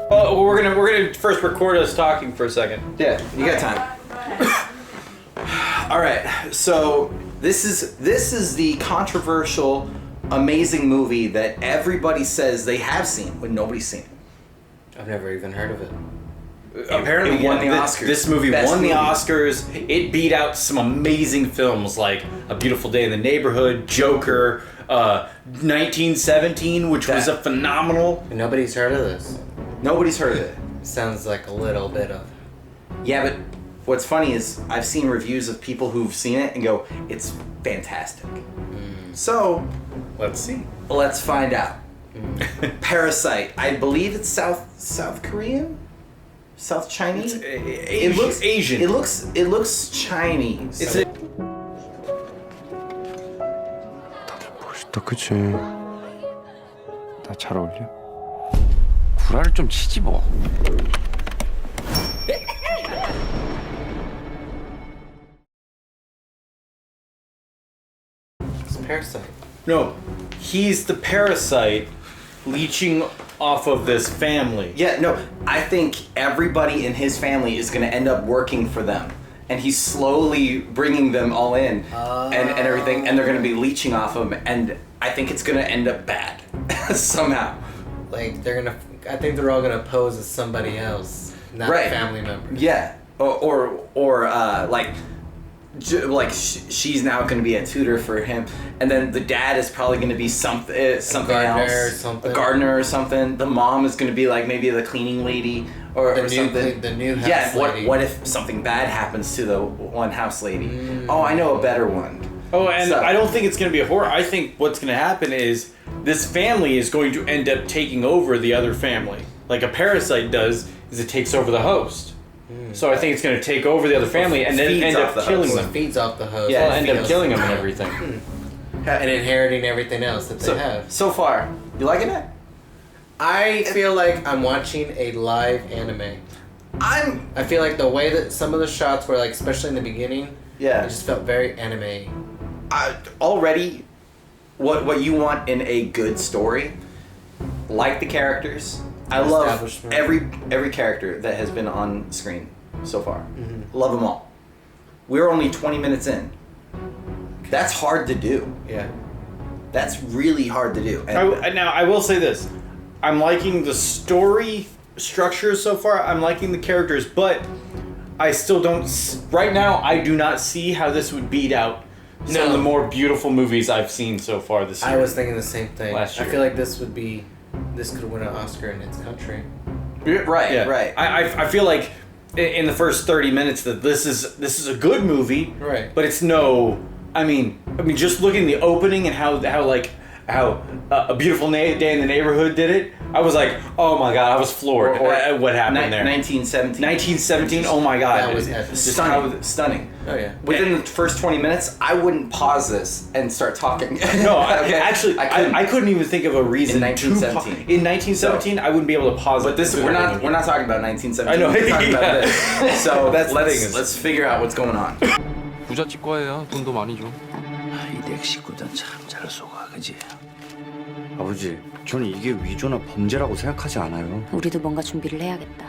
Well, we're gonna first record us talking for a second. Yeah, you got time. All right, so this is the controversial, amazing movie that everybody says they have seen, but nobody's seen it. I've never even heard of it. Apparently, it won the Oscars. This movie Best won the movie. Oscars. It beat out some amazing films like A Beautiful Day in the Neighborhood, Joker, 1917, which was a phenomenal. And nobody's heard of this. Nobody's heard of it. Sounds like a little bit of. Yeah, but what's funny is I've seen reviews of people who've seen it and go, it's fantastic. So, Let's see. let's find out. Parasite. I believe it's South Korean? South Chinese? It looks Asian. It looks Chinese. It's a, 멋있다, 그치? 나 잘 어울려? 구라를 좀 치지 뭐. It's Parasite. no, he's the parasite leeching off of this family. Yeah, no, I think everybody in his family is going to end up working for them. And he's slowly bringing them all in and everything, and they're going to be leeching off him, and I think it's going to end up bad somehow. Like I think they're all gonna pose as somebody else, not Right. family members. Yeah, she's now going to be a tutor for him, and then the dad is probably going to be something gardener else, or something. a gardener or something. The mom is going to be like maybe the cleaning lady or something. The new house Yeah, lady. what if something bad happens to the one house lady? Oh, I know a better one. Oh, and So- I don't think it's going to be a horror. I think what's going to happen is this family is going to end up taking over the other family. Like a parasite does, is it takes over the host. So I think it's going to take over the other family and then Feeds end off up the killing host. So it them. feeds off the host. Yeah, Well, end up feeds- killing them and everything. and inheriting everything else that they have. So far, you liking it? I feel like I'm watching a live anime. I feel like the way that some of the shots were, like, especially in the beginning, Yeah. it just felt very anime. Already, what you want in a good story, like the characters. I love Establishment. every character that has been on screen so far. Love them all. We're only 20 minutes in. That's hard to do. Yeah. That's really hard to do. And Now, I will say this. I'm liking the story structure so far. I'm liking the characters, but I still don't... Right now, I do not see how this would beat out some of the more beautiful movies I've seen so far this year. I was thinking the same thing. Last year. I feel like this could win an Oscar in its country. right, Yeah. right. I feel like in the first 30 minutes that this is a good movie. Right. But it's no... I mean, just looking at the opening and how A Beautiful Day in the Neighborhood did it, I was like, oh my god, I was floored at what happened there. 1917. 1917, oh my god. That was It- epic. just Stunning. how- Stunning. Oh yeah. Within the first 20 minutes, I wouldn't pause this and start talking. No, Okay? actually, I couldn't even think of a reason In 1917. In 1917, I wouldn't be able to pause But it. this we're not talking about 1917. I know. We're talking about Yeah. this. So That's the thing is- let's figure out what's going on. 부잣집과예요. 돈도 많이 줘. 이 넥시구단 참 잘 속아, 그지? 아버지, 저는 이게 위조나 범죄라고 생각하지 않아요. 우리도 뭔가 준비를 해야겠다.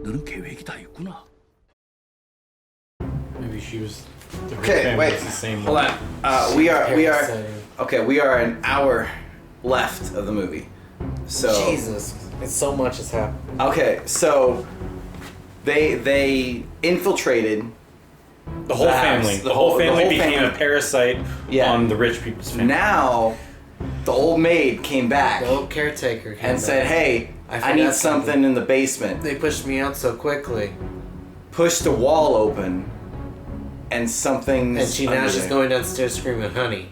너는 계획이 다 있구나. Maybe she was. Okay, wait. The same Hold one. on. We are Parasite. we are an hour left of the movie. So Jesus, it's so much has happened. okay, so they infiltrated The whole the house. family. The The whole whole- the family whole became family. a parasite Yeah. on the rich people's family. Now the old maid came back The old caretaker came and said, back. "Hey, I I need forgot something in the basement." They pushed me out so quickly, Pushed the wall open, and something. and now she's going downstairs screaming, "Honey!"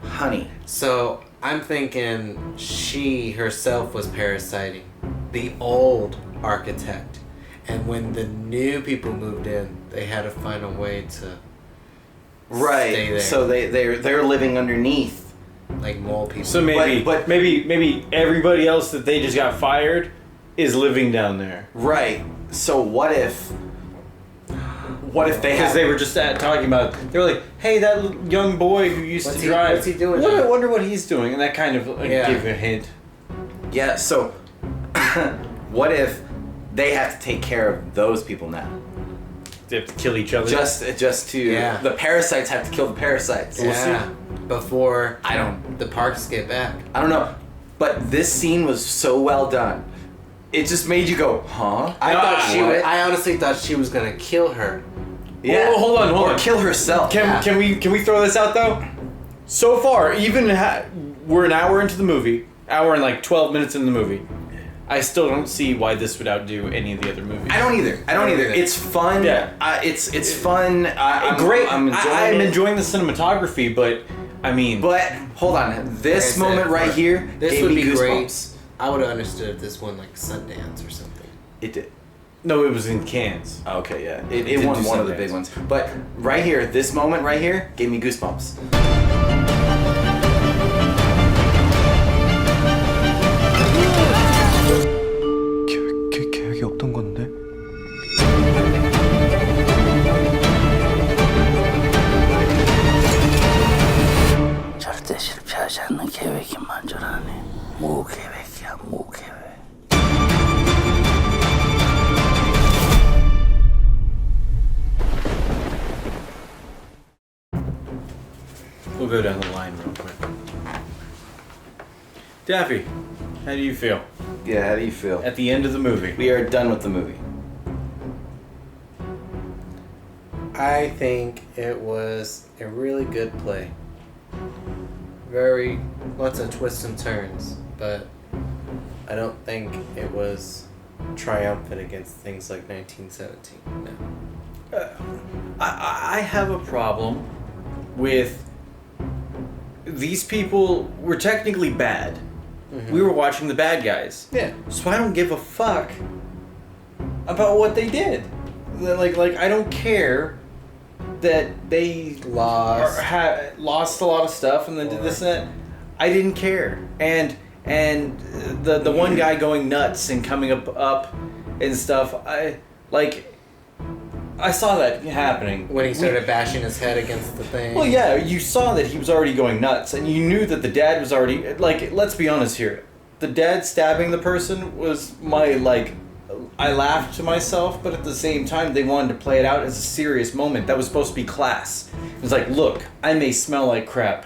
Honey. So I'm thinking she herself was parasiting the old architect, and when the new people moved in, they had to find a way to stay Right. there. So they're living underneath. like mole people. So maybe, But- maybe everybody else that they just got fired is living down there. Right. So what What if they Because have? they were just talking about. They were like, "Hey, that young boy who used to drive. What's he doing? I wonder what he's doing." And that kind of gave a hint. Yeah. So, what if they have to take care of those people now? They have to kill each other. Just to the parasites have to kill the parasites. Yeah. Before I don't the parks get back. I don't know, but this scene was so well done. It just made you go, huh? I honestly thought she was gonna kill her. Yeah. Oh, hold on. Or kill herself. Can we throw this out though? So far, even we're an hour into the movie, hour and like 12 minutes in the movie. I still don't see why this would outdo any of the other movies. I don't either. It's fun. Yeah. It's fun. I'm great. I'm I'm enjoying the cinematography, but I mean. But hold on, this Like I said, moment right here this gave would me be goosebumps. great. I would have understood if this won like Sundance or something. It did. No, it was in Cannes. Okay, yeah. It did won do one of the Sundance. big ones. But right here, this moment right here gave me goosebumps. 계획이 없던 건데? 절대 실패하지 않는 계획이 만전하네. 무계획이야, 무계획. We'll go down the line real quick. Daffy, how do you feel Yeah, how do you feel? at the end of the movie? We are done with the movie. I think it was a really good play. Lots of twists and turns, but I don't think it was triumphant against things like 1917. No. I have a problem with these people were technically bad. We were watching the bad guys. Yeah. So I don't give a fuck about what they did. Like I don't care that they Lost. lost a lot of stuff and then did this and that. I didn't care. And the one guy going nuts and coming up and stuff. I saw that happening When he started bashing his head against the thing. Well, yeah, you saw that he was already going nuts, and you knew that the dad was already like. Let's be honest here, the dad stabbing the person was I laughed to myself, but at the same time, they wanted to play it out as a serious moment. That was supposed to be class. It was like, look, I may smell like crap.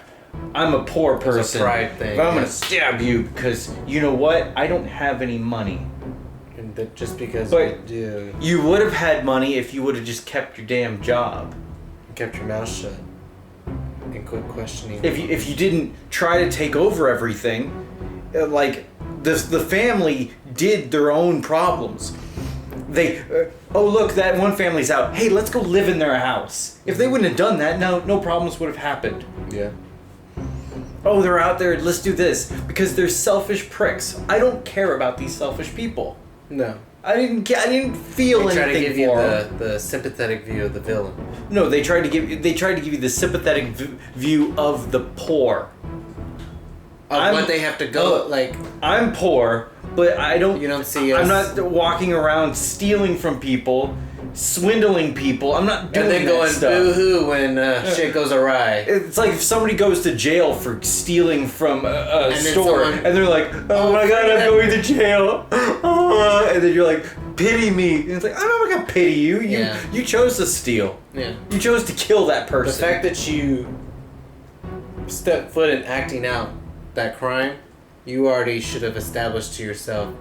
I'm a poor was a person. pride thing, But I'm yeah. gonna stab you because you know what? I don't have any money. And that just because But- you do, You would have had money if you would have just kept your damn job. you kept your mouth shut and quit questioning. If you didn't try to take over everything, like the family did their own problems. They oh look, that one family's out. Hey, let's go live in their house. If they wouldn't have done that, no problems would have happened. Yeah. Oh, they're out there. Let's do this because they're selfish pricks. I don't care about these selfish people. No. I didn't feel They try to anything give you for them. the sympathetic view of the villain. No, they tried to give you the sympathetic view of the poor. Of what they have to go, I'm poor, but I don't. You don't see I'm us- not walking around stealing from people, swindling people. I'm not doing and then that going stuff. boo-hoo when shit goes awry. It's like if somebody goes to jail for stealing from a And then store, someone- and they're like, "Oh my god, I'm going to jail," and then you're like, "Pity me." And it's like, I'm not gonna pity you. Yeah. You chose to steal. Yeah. You chose to kill that The person. fact that you step foot in acting out that crime, you already should have established to yourself,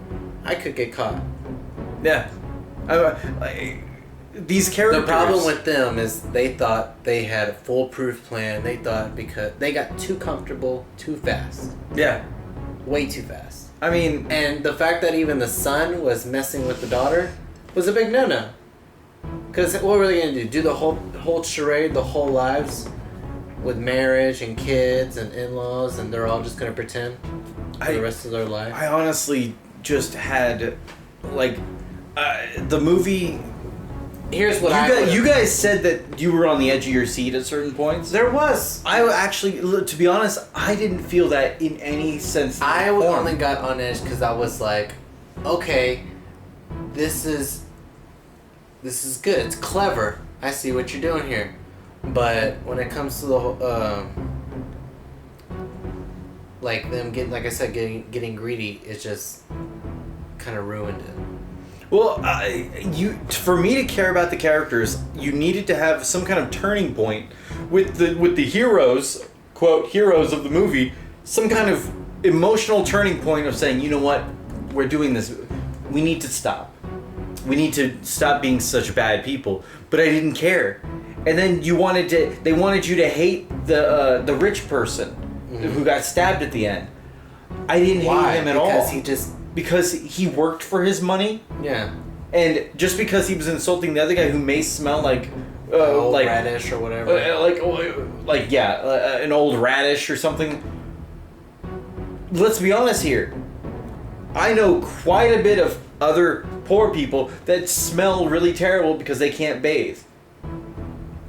I could get caught. Yeah. These characters. The problem with them is they thought they had a foolproof plan. They thought because they got too comfortable too fast. Yeah. Way too fast. I mean, And the fact that even the son was messing with the daughter was a big no-no. Because what were they going to do? Do the whole charade, the whole lives with marriage and kids and in-laws, and they're all just going to pretend for the rest of their life? I honestly just had, the movie. Here's what You guys said that you were on the edge of your seat at certain points. There was. I actually, to be honest, I didn't feel that in any sense. I form. only got on edge because I was like, okay, this is good. It's clever, I see what you're doing here. But when it comes to the like them getting, like I said, getting greedy, it just kind of ruined it. Well, for me to care about the characters, you needed to have some kind of turning point with the heroes, quote, heroes of the movie, some kind of emotional turning point of saying, you know what, we're doing this, we need to stop. We need to stop being such bad people. But I didn't care. And then they wanted you to hate the rich person who got stabbed at the end. I didn't hate him at all. Because he worked for his money. Yeah. And just because he was insulting the other guy who may smell like like radish or whatever. An old radish or something. Let's be honest here. I know quite a bit of other poor people that smell really terrible because they can't bathe.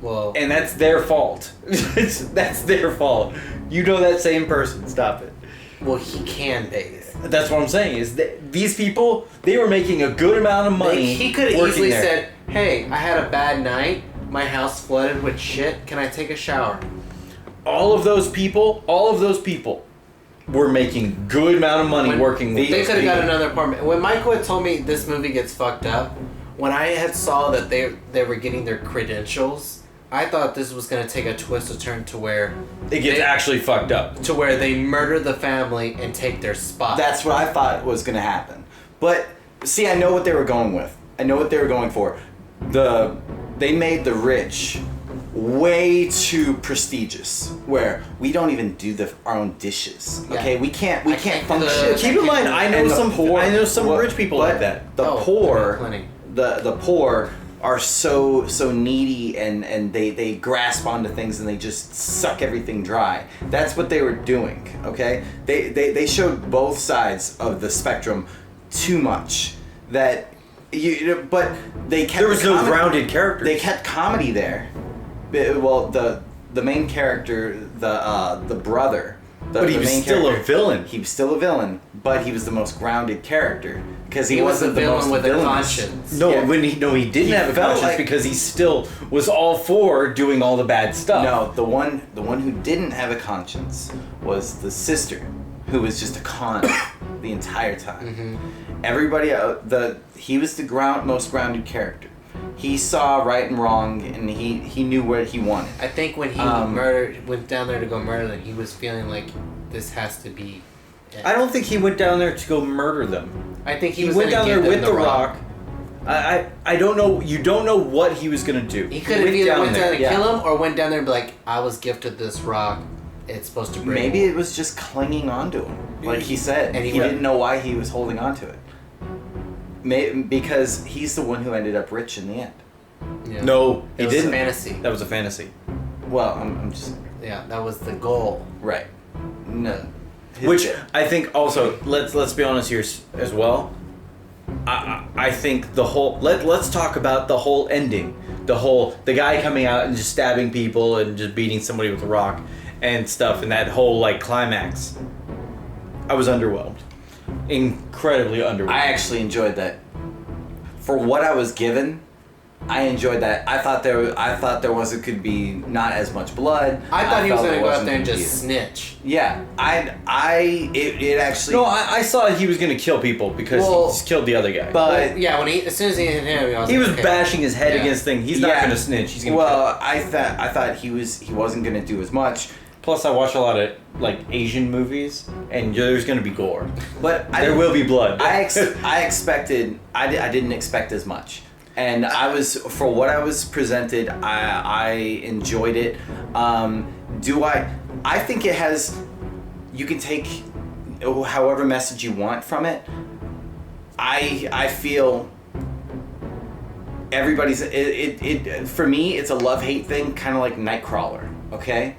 Well, and that's their fault. That's their fault. You know that same person. Stop it. Well, he can bathe. That's what I'm saying. Is that these people, they were making a good amount of money. He could have easily said, "Hey, I had a bad night. My house flooded with shit. Can I take a shower?" All of those people were making good amount of money working with they could have got another apartment. When Michael had told me this movie gets fucked up, when I had saw that they were getting their credentials, I thought this was going to take a twist or turn to where it gets actually fucked up. To where they murder the family and take their spot. That's what I thought was going to happen. But see, I know what they were going with. I know what they were going for. They made the rich way too prestigious, where we don't even do our own dishes. Okay, we can't function. Keep in mind, I know some rich people like that. The poor are so needy and they grasp onto things and they just suck everything dry. That's what they were doing. Okay, they showed both sides of the spectrum too much. But they kept there was no grounded character. They kept comedy there. Well, the main character, the brother. But he was still a villain. He was still a villain, but he was the most grounded character because he wasn't the the most villain with villainous. a conscience. No, he didn't have a conscience because he still was all for doing all the bad stuff. No, the one who didn't have a conscience was the sister, who was just a con the entire time. Mm-hmm. Everybody, he was the most grounded character. He saw right and wrong, and he knew what he wanted. I think when he went down there to go murder them, he was feeling like this has to be it. I don't think he went down there to go murder them. I think he went down there with the rock. I don't know. You don't know what he was gonna do. He could have either went down there to kill him or went down there and be like, "I was gifted this rock. It's supposed to bring." Maybe it was just clinging onto him, like he said, and he didn't know why he was holding on to it. Because he's the one who ended up rich in the end. Yeah. No, he didn't. A fantasy. That was a fantasy. Well, I'm just. Yeah, that was the goal. Right. No. Which I think also let's be honest here as well. I think the whole let's talk about the whole ending. The guy coming out and just stabbing people and just beating somebody with a rock and stuff, and that whole climax. I was underwhelmed. Incredibly underwhelmed. I actually enjoyed that. For what I was given, I enjoyed that. I thought there could be not as much blood. I thought he was gonna go out there and just snitch. Yeah, it actually. No, I saw he was gonna kill people because he just killed the other guy. But as soon as he hit him, he was bashing his head against things. He's not gonna snitch. He's gonna. Well, I thought he wasn't gonna do as much. Plus, I watch a lot of Asian movies, and there's gonna be gore, but there will be blood. I didn't expect as much, and for what I was presented, I enjoyed it. I think it has. You can take however message you want from it. I feel. Everybody's for me. It's a love-hate thing, kind of like Nightcrawler. Okay.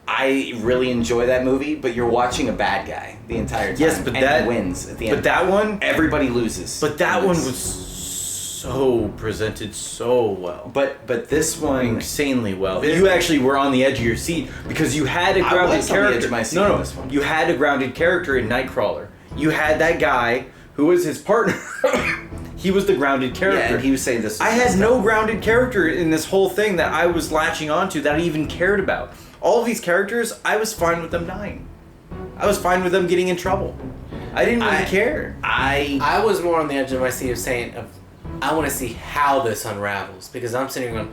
I really enjoy that movie, but you're watching a bad guy the entire time. Yes, but he wins at the end. But that one, everybody loses. But that one was so presented so well. But this one insanely well. You actually were on the edge of your seat because you had a grounded character. On the edge of my seat in this one. You had a grounded character in Nightcrawler. You had that guy who was his partner. He was the grounded character. Yeah, and he was saying this. I had no grounded character in this whole thing that I was latching onto that I even cared about. All of these characters, I was fine with them dying. I was fine with them getting in trouble. I didn't really care. I was more on the edge of my seat of saying, I want to see how this unravels, because I'm sitting going,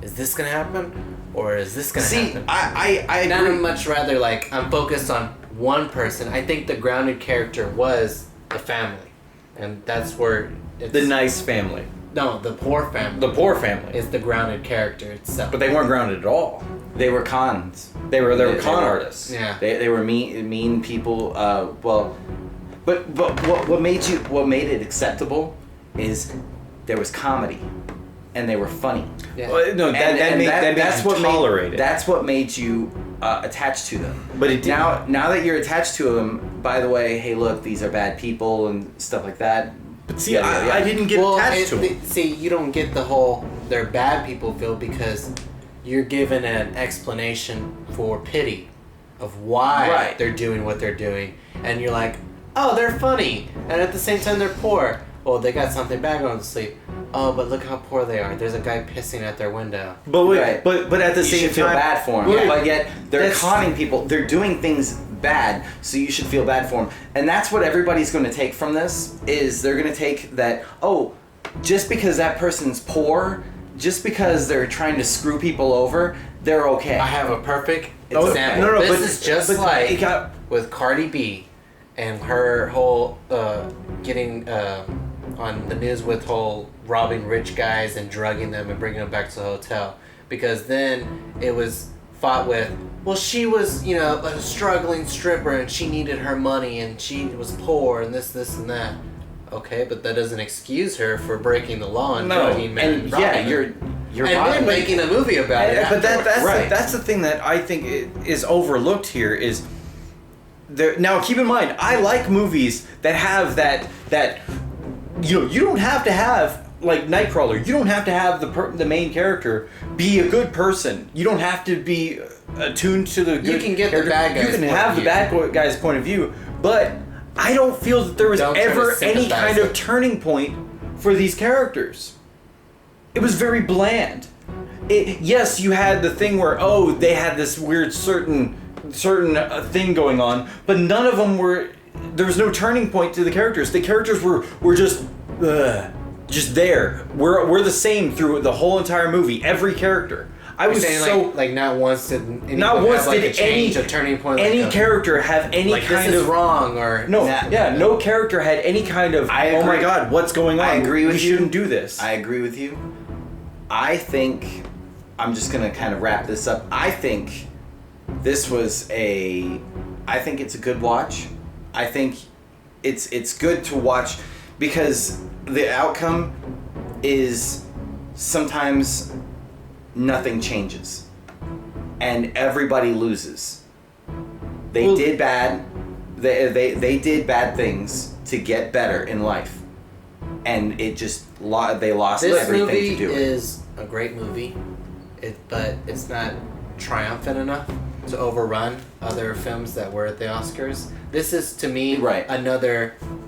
is this gonna happen, or is this gonna happen? I And agree. I'd much rather I'm focused on one person. I think the grounded character was the family, and that's where it's, The nice family. no, the poor family. The poor family. is the grounded character itself. But they weren't grounded at all. They were cons. They were They con were- artists. Yeah. They were mean people. But what made it acceptable is there was comedy, and they were funny. Yeah. Well, no, that made you tolerate it. That's what made you attached to them. But it didn't. Now that you're attached to them, by the way, hey, look, these are bad people and stuff like that. But see, I didn't get attached to them. See, you don't get the whole they're bad people feel because you're given an explanation for pity of why Right. they're doing what they're doing, and you're like, oh, they're funny, and at the same time they're poor. Well, they got something bad going to sleep. Oh, but look how poor they are. There's a guy pissing at their window. But wait, Right. but at the You same should feel time, bad for them, Wait, but yet they're that's- conning people. They're doing things bad, so you should feel bad for them. And that's what everybody's going to take from this is they're going to take that. Oh, just because that person's poor, just because they're trying to screw people over, they're okay. I have a perfect It's example. okay. No, this but- is just but like it got- with Cardi B and her whole getting on the news with whole robbing rich guys and drugging them and bringing them back to the hotel, because then it was fought with, well, she was, a struggling stripper and she needed her money and she was poor and this and that. Okay, but that doesn't excuse her for breaking the law and drugging men and robbing yeah, them. you're and then making a movie about it. But afterwards. that's the thing that I think is overlooked here is there. Now keep in mind, I like movies that have that you don't have to have like Nightcrawler. You don't have to have the main character be a good person. You don't have to be attuned to the good. You can get the character. bad guy's You can point have of the view. bad guy's point of view, but I don't feel that there was Don't try to ever any sympathize kind of with- turning point for these characters. It was very bland. Yes, you had the thing where they had this weird certain thing going on, but none of them were. There was no turning point to the characters. The characters were just there. We're the same through the whole entire movie. Every character. I You're was saying so like not once did anyone not once have, like, did a change, any a turning point, any like character have any like kind this is of wrong or no that. no character had any kind of I oh my agree. god, what's going on? I agree with we you. shouldn't do this. I agree with you. I think I'm just gonna kind of wrap this up. I think this was I think it's a good watch. I think it's good to watch because the outcome is sometimes nothing changes and everybody loses. They did bad. They did bad things to get better in life, and it just they lost This everything movie to do it. is a great movie, but it's not triumphant enough to overrun other films that were at the Oscars. This is, to me, Right.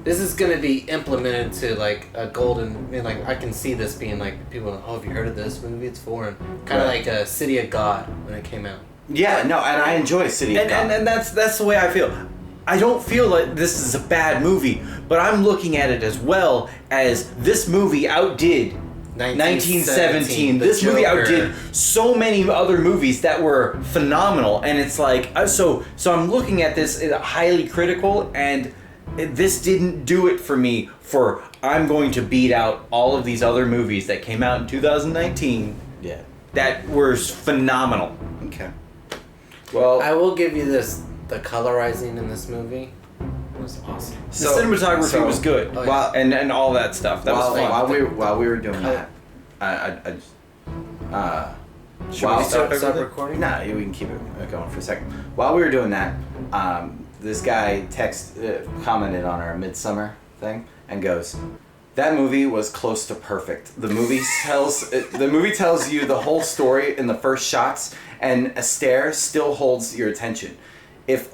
This is going to be implemented to like a golden. I can see this being like people. Oh, have you heard of this movie? It's foreign. Kind of Right. like a City of God when it came out. Yeah, no, and I enjoy City of God. and that's the way I feel. I don't feel like this is a bad movie, but I'm looking at it as well as this movie outdid 1917. The This movie Joker. outdid so many other movies that were phenomenal, and it's like so I'm looking at this highly critical, and this didn't do it for me. For I'm going to beat out all of these other movies that came out in 2019 Yeah. that were phenomenal. Okay. Well, I will give you this: the colorizing in this movie was awesome. The cinematography was good, Oh, yeah. and all that stuff. That was fun. while we were doing that, Should we stop Stop recording? Nah, we can keep it going for a second. While we were doing that, this guy commented on our Midsummer thing and goes, "That movie was close to perfect. The movie tells you the whole story in the first shots, and Astaire still holds your attention. If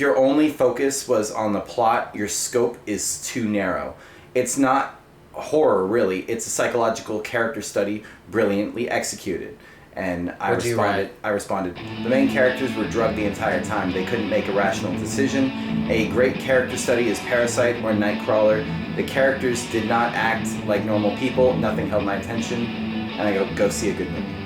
your only focus was on the plot, your scope is too narrow. It's not horror, really. It's a psychological character study, brilliantly executed. And I responded, the main characters were drugged the entire time. They couldn't make a rational decision. A great character study is Parasite or Nightcrawler. The characters did not act like normal people. Nothing held my attention. And I go see a good movie.